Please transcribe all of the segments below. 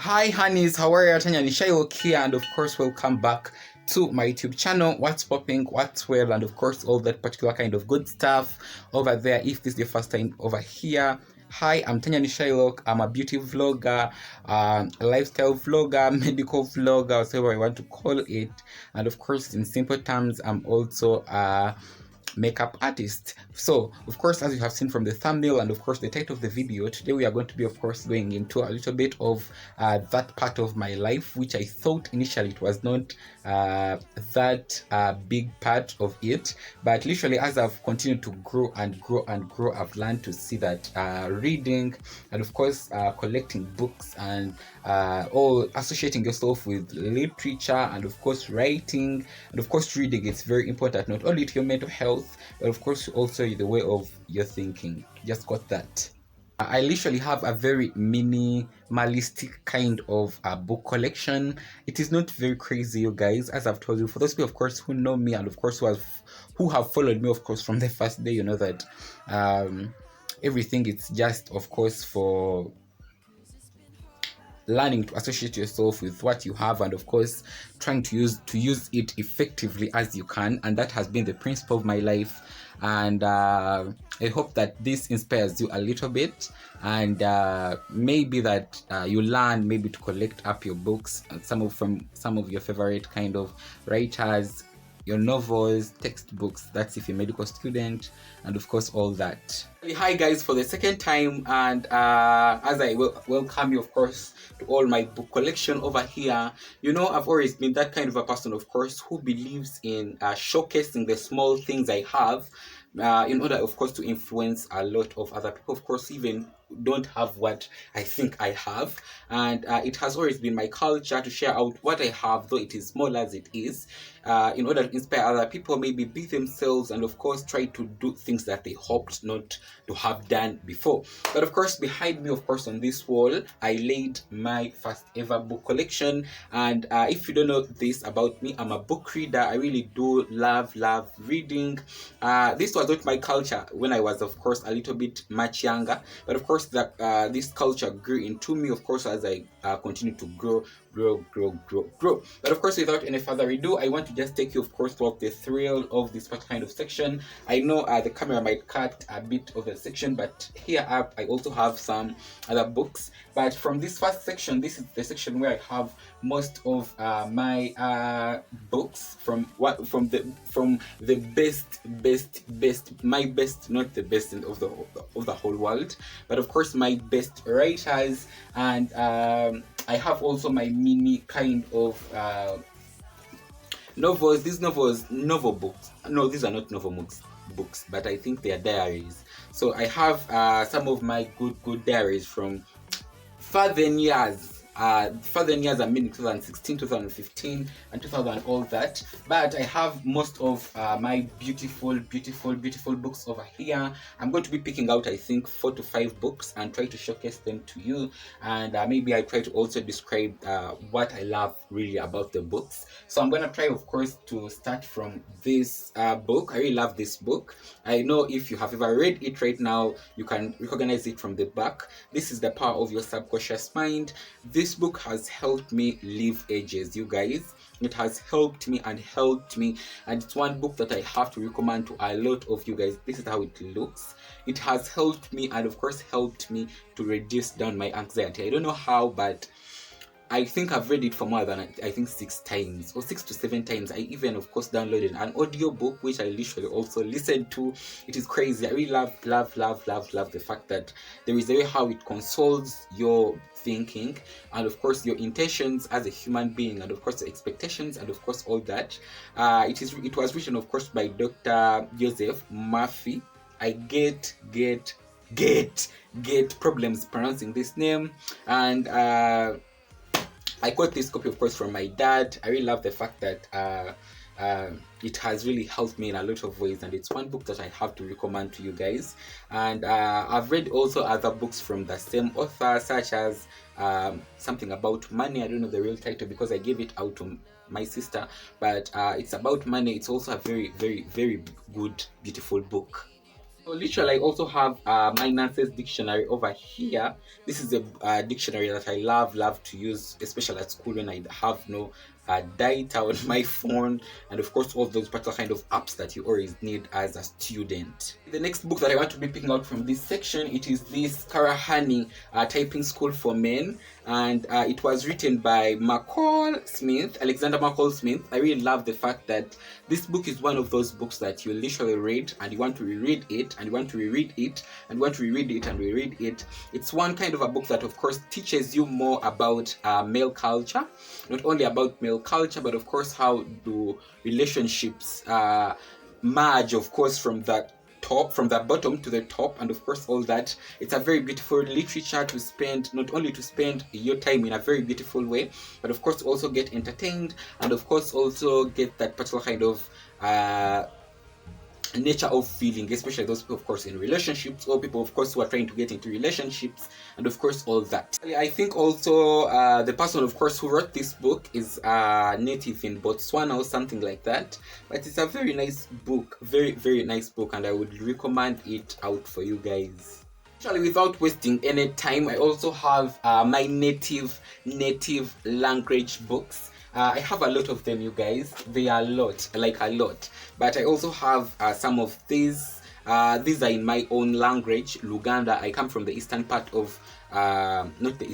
Hi honnies, how are you? Tanyanishailoc here, and of course welcome back to my YouTube channel. What's popping, what's well, and of course all that particular kind of good stuff over there. If this is your first time over here, hi, I'm Tanyanishailoc. I'm a beauty vlogger, a lifestyle vlogger, medical vlogger, whatever I want to call it. And of course, in simple terms, I'm also a makeup artist. So of course, as you have seen from the thumbnail and of course the title of the video, today we are going to be of course going into a little bit of that part of my life which I thought initially it was not that big part of it, but literally as I've continued to grow and grow and grow, I've learned to see that reading and of course collecting books and all associating yourself with literature and of course writing and of course reading, it's very important not only to your mental health but of course also the way of your thinking. Just got that. I literally have a very minimalistic kind of book collection. It is not very crazy, you guys, as I've told you. For those people of course who know me and of course who have followed me of course from the first day, you know that everything is just of course for learning to associate yourself with what you have and of course trying to use it effectively as you can, and that has been the principle of my life. And I hope that this inspires you a little bit, and maybe that you learn maybe to collect up your books, from some of your favorite kind of writers, your novels, textbooks, that's if you're a medical student, and of course all that. Hi guys, for the second time, and as I welcome you of course to all my book collection over here. You know, I've always been that kind of a person of course who believes in showcasing the small things I have in order of course to influence a lot of other people, of course even don't have what I think I have. And it has always been my culture to share out what I have, though it is small as it is, in order to inspire other people, maybe be themselves, and of course try to do things that they hoped not to have done before. But of course behind me of course on this wall I laid my first ever book collection. And if you don't know this about me, I'm a book reader. I really do love reading. This was not my culture when I was of course a little bit much younger, but of course that this culture grew into me of course as I continued to grow. But of course, without any further ado, I want to just take you of course throughout the thrill of this kind of section. I know the camera might cut a bit of a section, but here up I also have some other books. But from this first section, this is the section where I have most of my books from the best, my best, not the best of the whole world, but of course my best writers. And I have also my mini kind of novels. These novel books. No, these are not novel books, but I think they are diaries. So I have some of my good diaries from further years. Further years, I mean 2016, 2015, and 2000, all that. But I have most of my beautiful books over here. I'm going to be picking out I think 4 to 5 books and try to showcase them to you. And maybe I try to also describe what I love really about the books. So I'm gonna try of course to start from this book. I really love this book. I know if you have ever read it right now, you can recognize it from the back. This is The Power of Your Subconscious Mind. This book has helped me live ages, you guys. It has helped me, and it's one book that I have to recommend to a lot of you guys. This is how it looks. It has helped me, and of course helped me to reduce down my anxiety. I don't know how, but I think I've read it for more than I think 6 times or 6 to 7 times. I even of course downloaded an audio book which I literally also listened to. It is crazy. I really love the fact that there is a way how it consoles your thinking and of course your intentions as a human being, and of course the expectations, and of course all that. It was written of course by Dr. Joseph Murphy. I get problems pronouncing this name, and I got this copy of course from my dad. I really love the fact that it has really helped me in a lot of ways, and it's one book that I have to recommend to you guys. And I've read also other books from the same author, such as something about money. I don't know the real title because I gave it out to my sister, but it's about money. It's also a very good, beautiful book. So literally, I also have my Nancy's dictionary over here. This is a dictionary that I love to use, especially at school when I have no data on my phone, and of course all those particular kind of apps that you always need as a student. The next book that I want to be picking out from this section, it is this Karahani Typing School for Men, and it was written by Alexander McCall Smith. I really love the fact that this book is one of those books that you literally read and you want to reread it, and you want to reread it, and you want to reread it and reread it. It's one kind of a book that of course teaches you more about male culture, not only about male culture, but of course how do relationships merge, of course, from the bottom to the top, and of course all that. It's a very beautiful literature to spend, not only to spend your time in a very beautiful way, but of course also get entertained, and of course also get that particular kind of nature of feeling, especially those people of course in relationships, or people of course who are trying to get into relationships, and of course all that. I think also the person of course who wrote this book is native in Botswana or something like that, but it's a very nice book, very nice book, and I would recommend it out for you guys. Actually, without wasting any time, I also have my native language books. I have a lot of them, you guys. They are a lot, but I also have some of these. These are in my own language, Luganda. I come from the eastern part of the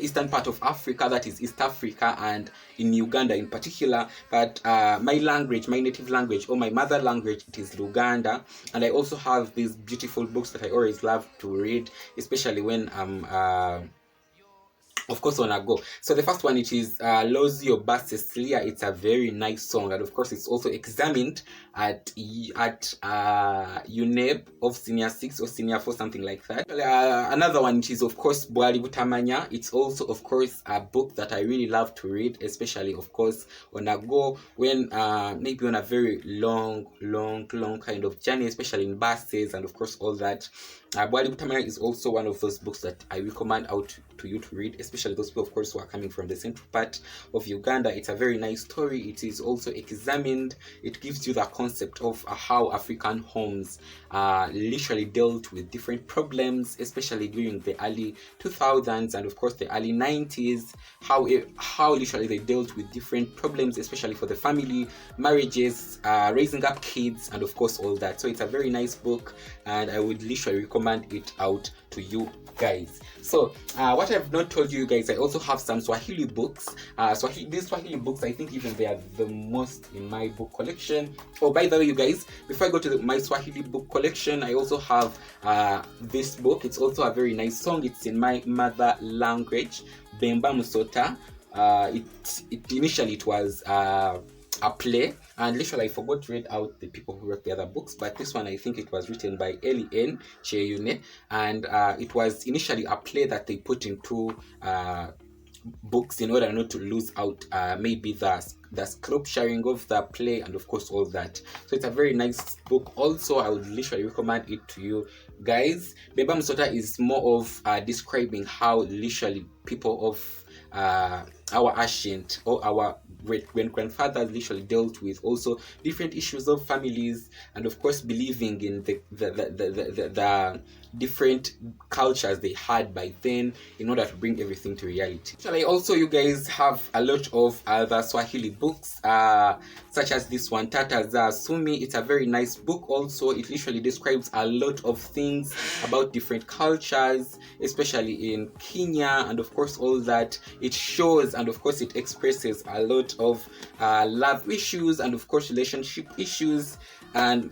eastern part of Africa, that is East Africa, and in Uganda in particular. But my native language, or my mother language, it is Luganda. And I also have these beautiful books that I always love to read, especially when I'm of course on a go. So the first one, it is Lozio Baseslia. It's a very nice song, and of course it's also examined at UNEB of Senior 6 or Senior 4, something like that. Another one, it is of course Bwali Butamanya. It's also of course a book that I really love to read, especially of course on a go, when maybe on a very long kind of journey, especially in buses, and of course all that. Bwali Butamanya is also one of those books that I recommend out to you to read, especially those people of course who are coming from the central part of Uganda. It's a very nice story. It is also examined. It gives you the concept of how African homes literally dealt with different problems, especially during the early 2000s and of course the early 90s, how literally they dealt with different problems, especially for the family, marriages, raising up kids, and of course all that. So it's a very nice book, and I would literally recommend it out to you guys. So what I've not told you guys, I also have some Swahili books. These Swahili books, I think even they are the most in my book collection. Oh, by the way, you guys, before I go to my Swahili book collection, I also have this book. It's also a very nice song. It's in my mother language, Bemba Musota. Initially it was a play, and literally I forgot to read out the people who wrote the other books, but this one I think it was written by N. Cheyune, and it was initially a play that they put into books in order not to lose out maybe the sculpturing of the play, and of course all that. So it's a very nice book. Also, I would literally recommend it to you guys. Bemba Musota is more of describing how literally people of our ancient or our great-grandfathers literally dealt with also different issues of families, and of course believing in the different cultures they had by then in order to bring everything to reality. Actually, also you guys have a lot of other Swahili books, such as this one, Tata za Sumi. It's a very nice book. Also, it literally describes a lot of things about different cultures, especially in Kenya, and of course all that. It shows and of course it expresses a lot of love issues and of course relationship issues, and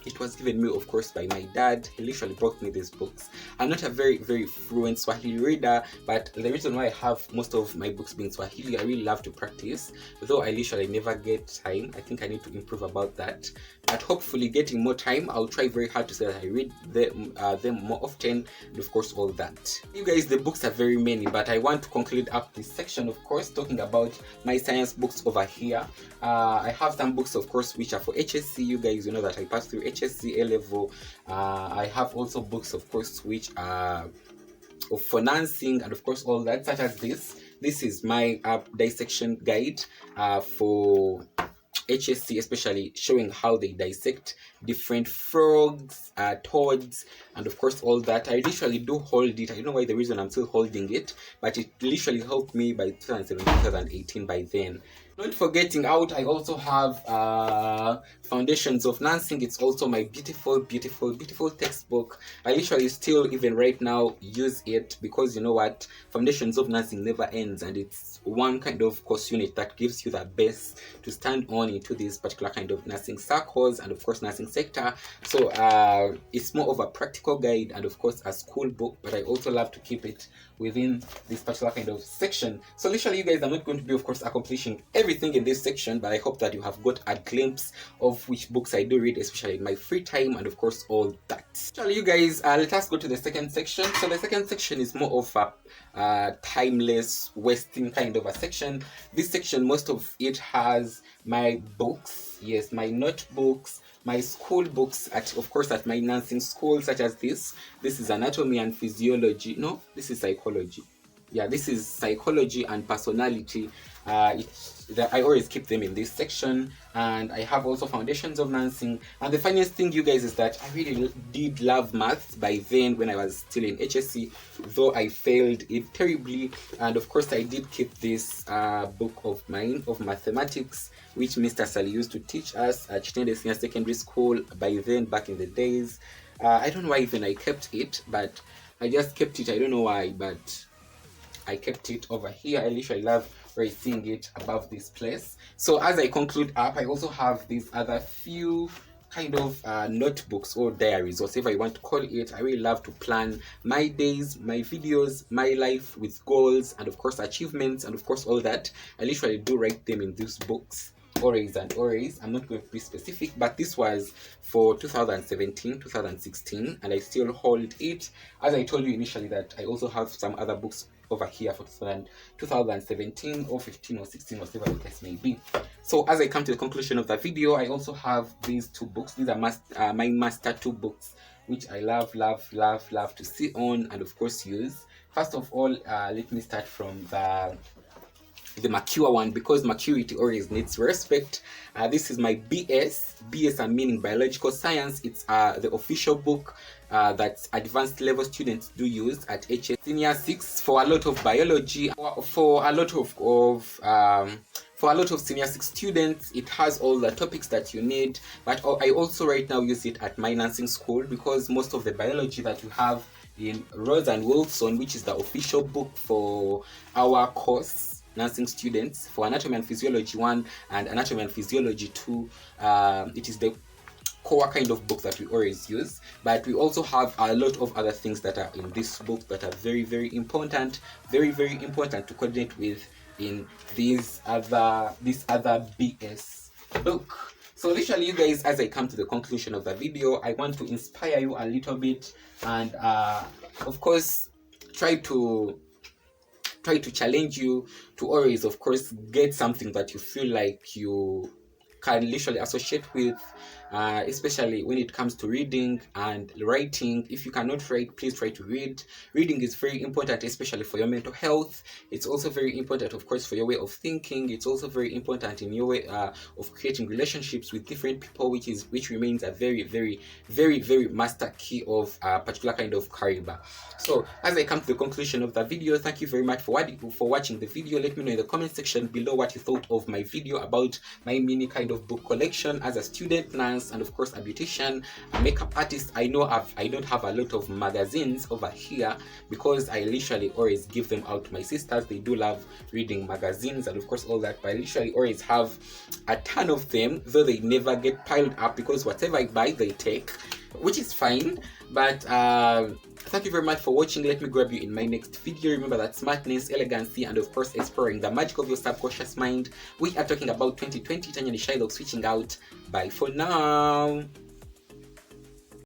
it was given me of course by my dad. He literally brought me these books. I'm not a very fluent Swahili reader, but the reason why I have most of my books being Swahili, I really love to practice, though I literally never get time. I think I need to improve about that, but hopefully getting more time, I'll try very hard to say that I read them more often, and of course all that. You guys, the books are very many, but I want to conclude up this section of course talking about my science books over here. I have some books of course which are for HSC. You guys, you know that I passed through HSC A level. I have also books of course which are of financing and of course all that, such as this is my dissection guide for HSC, especially showing how they dissect different frogs, toads, and of course all that. I literally do hold it. I don't know why the reason I'm still holding it, but it literally helped me by 2017, 2018 by then. Not forgetting out, I also have Foundations of Nursing. It's also my beautiful textbook. I literally still, even right now, use it because you know what, Foundations of Nursing never ends, and it's one kind of course unit that gives you the base to stand on into this particular kind of nursing circles and of course nursing sector. So it's more of a practical guide and of course a school book, but I also love to keep it within this particular kind of section. So literally, you guys, I'm not going to be of course accomplishing everything in this section, but I hope that you have got a glimpse of which books I do read, especially in my free time and of course all that. Actually, you guys, let us go to the second section. So the second section is more of a timeless wasting kind of a section. This section, most of it has my books, yes, my notebooks, my school books, of course at my nursing school, such as this is anatomy and physiology. No, this is psychology. Yeah, this is psychology and personality. I always keep them in this section. And I have also Foundations of Nursing. And the funniest thing, you guys, is that I really did love maths by then when I was still in HSC, though I failed it terribly. And of course, I did keep this book of mine of mathematics, which Mr. Sally used to teach us at Chitende Senior Secondary School by then, back in the days. I don't know why even I kept it, but I just kept it. I don't know why, but I kept it over here. I literally love seeing it above this place. So as I conclude up, I also have these other few kind of notebooks or diaries, whatever you want to call it. I really love to plan my days, my videos, my life with goals and of course achievements and of course all that. I literally do write them in these books. Always. I'm not going to be specific, but this was for 2017, 2016, and I still hold it. As I told you initially, that I also have some other books over here for 2017 or 15 or 16, whatever the case may be. So as I come to the conclusion of the video, I also have these two books. These are my master two books, which I love to sit on and of course use. First of all, let me start from the mature one, because maturity always needs respect. This is my BS I'm meaning biological science. It's the official book that advanced level students do use at HS Senior 6 for a lot of biology, for a lot of Senior 6 students. It has all the topics that you need, but I also right now use it at my nursing school because most of the biology that you have in Rose and Wilson, which is the official book for our course, nursing students, for anatomy and physiology 1 and anatomy and physiology 2, it is the core kind of book that we always use. But we also have a lot of other things that are in this book that are very important to coordinate with in this other BS book. So literally, you guys, as I come to the conclusion of the video, I want to inspire you a little bit and of course try to challenge you to always, of course, get something that you feel like you can literally associate with, especially when it comes to reading and writing. If you cannot write, please try to read. Reading is very important, especially for your mental health. It's also very important, of course, for your way of thinking. It's also very important in your way of creating relationships with different people, which remains a very master key of a particular kind of caliber. So as I come to the conclusion of the video, thank you very much for watching the video. Let me know in the comment section below what you thought of my video about my mini kind of book collection as a student nurse and of course a beautician, a makeup artist. I know I don't have a lot of magazines over here because I literally always give them out to my sisters. They do love reading magazines and of course all that, but I literally always have a ton of them, though they never get piled up because whatever I buy they take, which is fine. But thank you very much for watching. Let me grab you in my next video. Remember that smartness, elegancy, and of course exploring the magic of your subconscious mind. We are talking about 2020 Tanyanishailoc switching out. Bye for now.